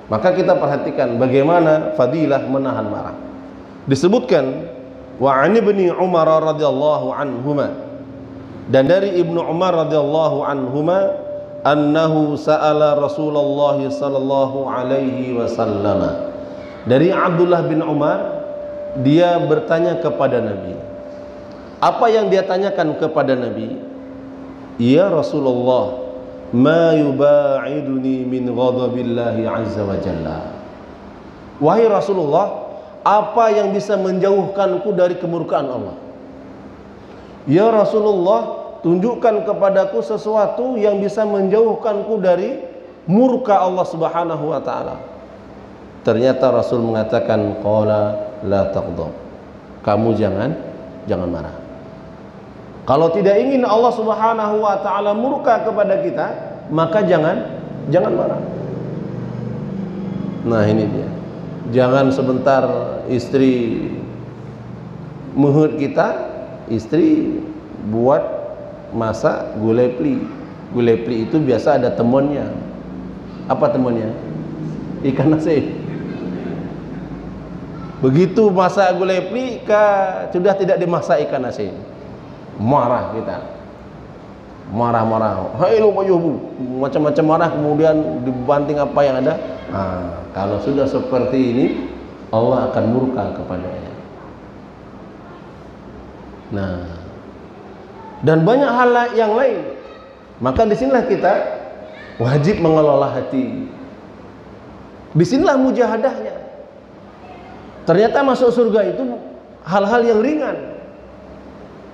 Maka kita perhatikan bagaimana fadilah menahan marah. Disebutkan wa 'an ibni Umar radhiyallahu anhuma, dan dari Ibnu Umar radhiyallahu anhuma, annahu sa'ala Rasulullah sallallahu alaihi wasallam. Dari Abdullah bin Umar, dia bertanya kepada Nabi. Apa yang dia tanyakan kepada Nabi? Ya Rasulullah, ma yuba'iduni min ghadabillahi azza wa jalla. Wahai Rasulullah, apa yang bisa menjauhkanku dari kemurkaan Allah? Ya Rasulullah, tunjukkan kepadaku sesuatu yang bisa menjauhkanku dari murka Allah Subhanahu wa taala. Ternyata Rasul mengatakan, qala la taghdab. Kamu jangan marah. Kalau tidak ingin Allah Subhanahu wa taala murka kepada kita, maka jangan marah. Nah, ini dia. Jangan sebentar istri menghut kita, istri buat masak gulai pli. Gulai pli itu biasa ada temonnya. Apa temonnya? Ikan asin. Begitu masak gulai pli, sudah tidak dimasak ikan asin, marah kita. Marah-marah. Hai lu macam-macam marah, kemudian dibanting apa yang ada. Kalau sudah seperti ini, Allah akan murka kepadanya. Nah, dan banyak hal yang lain. Maka disinilah kita wajib mengelola hati. Disinilah mujahadahnya. Ternyata masuk surga itu hal-hal yang ringan,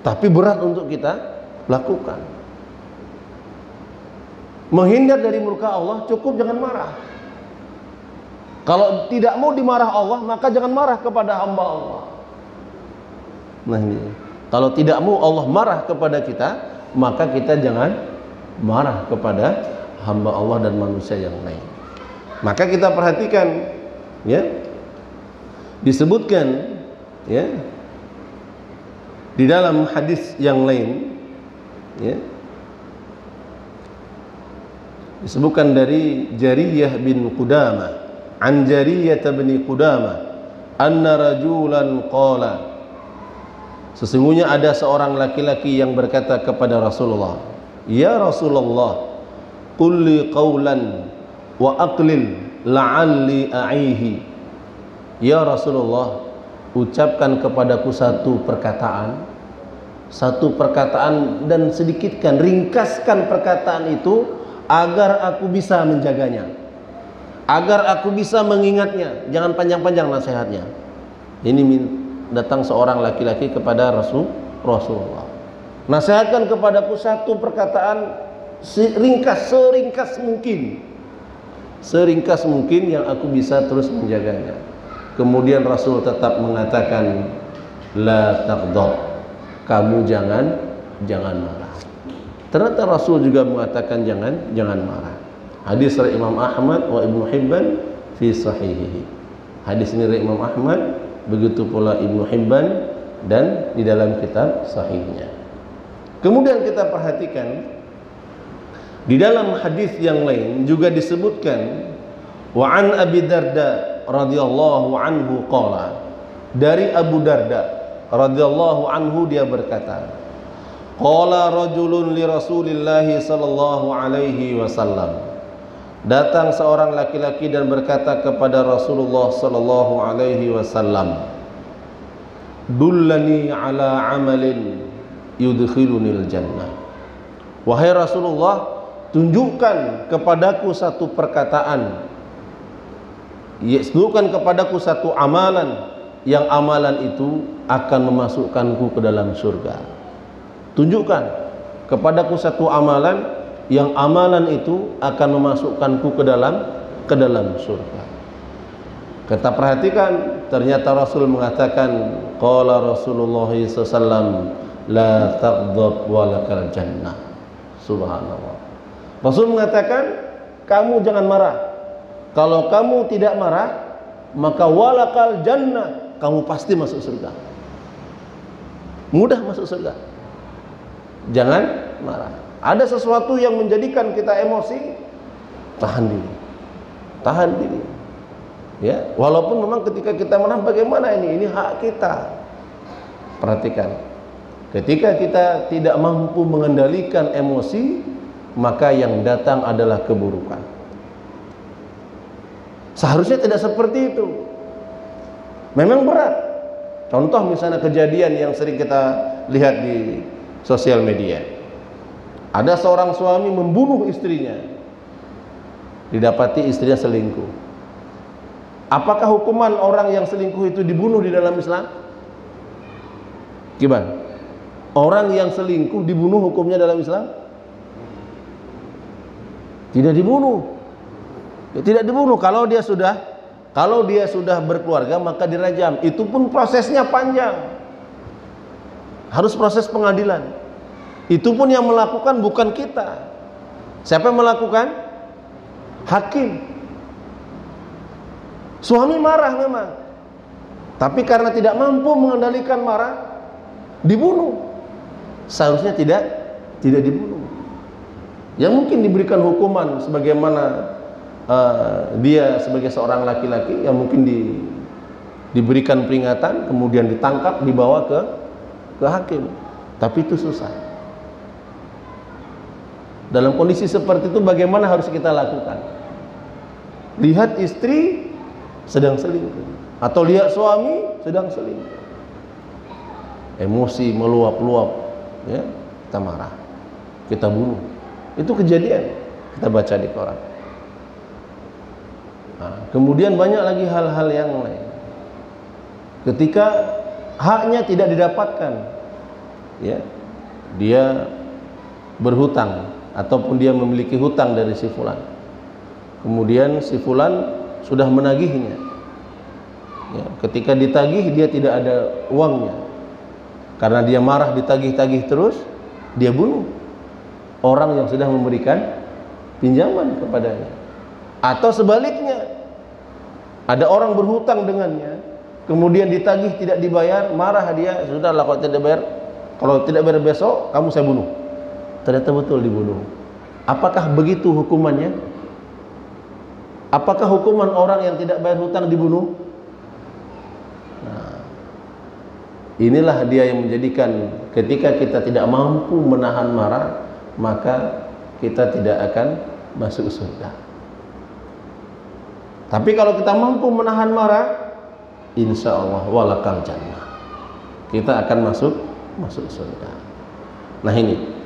tapi berat untuk kita lakukan. Menghindar dari murka Allah, cukup jangan marah. Kalau tidak mau dimarah Allah, maka jangan marah kepada hamba Allah. Nah ini, kalau tidak mau Allah marah kepada kita, maka kita jangan marah kepada hamba Allah dan manusia yang lain. Maka kita perhatikan, ya, disebutkan, ya, di dalam hadis yang lain, ya, disebutkan dari Jariyah bin Qudamah, an Jariyah bin Qudamah, anna rajulan qala, sesungguhnya ada seorang laki-laki yang berkata kepada Rasulullah, ya Rasulullah, qul li qawlan wa aqlil la'alli a'ihi. Ya Rasulullah, ucapkan kepadaku satu perkataan dan sedikitkan, ringkaskan perkataan itu agar aku bisa menjaganya, agar aku bisa mengingatnya. Jangan panjang-panjang nasihatnya. Ini datang seorang laki-laki kepada Rasulullah. Nasihatkan kepadaku satu perkataan seringkas mungkin yang aku bisa terus menjaganya. Kemudian Rasul tetap mengatakan, la taghdab, kamu jangan marah. Ternyata Rasul juga mengatakan jangan marah. Hadis dari Imam Ahmad wa Ibnu Hibban fi sahihihi. Hadis ini dari Imam Ahmad, begitu pula Ibnu Hibban, dan di dalam kitab sahihnya. Kemudian kita perhatikan di dalam hadis yang lain juga disebutkan, wa an Abi Darda radhiyallahu anhu qala, dari Abu Darda radhiyallahu anhu dia berkata, qala rajulun li Rasulillah sallallahu alaihi wasallam, datang seorang laki-laki dan berkata kepada Rasulullah sallallahu alaihi wasallam, dullani ala amalin yudkhilunil jannah. Wahai Rasulullah, tunjukkan kepadaku satu perkataan, tunjukkan kepadaku satu amalan, yang amalan itu akan memasukkanku ke dalam surga. Tunjukkan kepadaku satu amalan, yang amalan itu akan memasukkanku ke dalam surga. Kita perhatikan, ternyata Rasul mengatakan, qala Rasulullah SAW, la taghdab walakal jannah. Subhanallah. Rasul mengatakan, kamu jangan marah. Kalau kamu tidak marah, maka walakal jannah, kamu pasti masuk surga. Mudah masuk surga. Jangan marah. Ada sesuatu yang menjadikan kita emosi, tahan diri. Ya, walaupun memang ketika kita menahan, bagaimana ini hak kita. Perhatikan, ketika kita tidak mampu mengendalikan emosi, maka yang datang adalah keburukan. Seharusnya tidak seperti itu. Memang berat. Contoh misalnya kejadian yang sering kita lihat di sosial media. Ada seorang suami membunuh istrinya, didapati istrinya selingkuh. Apakah hukuman orang yang selingkuh itu dibunuh di dalam Islam? Gimana? Orang yang selingkuh dibunuh hukumnya dalam Islam? Tidak dibunuh. Tidak dibunuh. Kalau dia sudah berkeluarga, maka dirajam. Itu pun prosesnya panjang. Harus proses pengadilan. Itu pun yang melakukan bukan kita. Siapa yang melakukan? Hakim. Suami marah memang, tapi karena tidak mampu mengendalikan marah, dibunuh. Seharusnya tidak dibunuh. Yang mungkin diberikan hukuman sebagaimana dia sebagai seorang laki-laki, yang mungkin diberikan peringatan, kemudian ditangkap, dibawa ke hakim. Tapi itu susah. Dalam kondisi seperti itu bagaimana harus kita lakukan? Lihat istri sedang selingkuh, atau lihat suami sedang selingkuh, emosi meluap-luap, ya, kita marah, kita bunuh. Itu kejadian kita baca di koran. Nah, kemudian banyak lagi hal-hal yang lain. Ketika haknya tidak didapatkan, ya, dia berhutang ataupun dia memiliki hutang dari si fulan, kemudian si fulan sudah menagihnya, ya, ketika ditagih dia tidak ada uangnya, karena dia marah ditagih-tagih terus, dia bunuh orang yang sudah memberikan pinjaman kepadanya. Atau sebaliknya, ada orang berhutang dengannya, kemudian ditagih tidak dibayar, marah dia, sudahlah kalau tidak bayar besok kamu saya bunuh. Ternyata betul dibunuh. Apakah begitu hukumannya? Apakah hukuman orang yang tidak bayar hutang dibunuh? Nah, inilah dia yang menjadikan ketika kita tidak mampu menahan marah, maka kita tidak akan masuk surga. Tapi kalau kita mampu menahan marah, insya Allah walakal jannah, kita akan masuk surga. Nah ini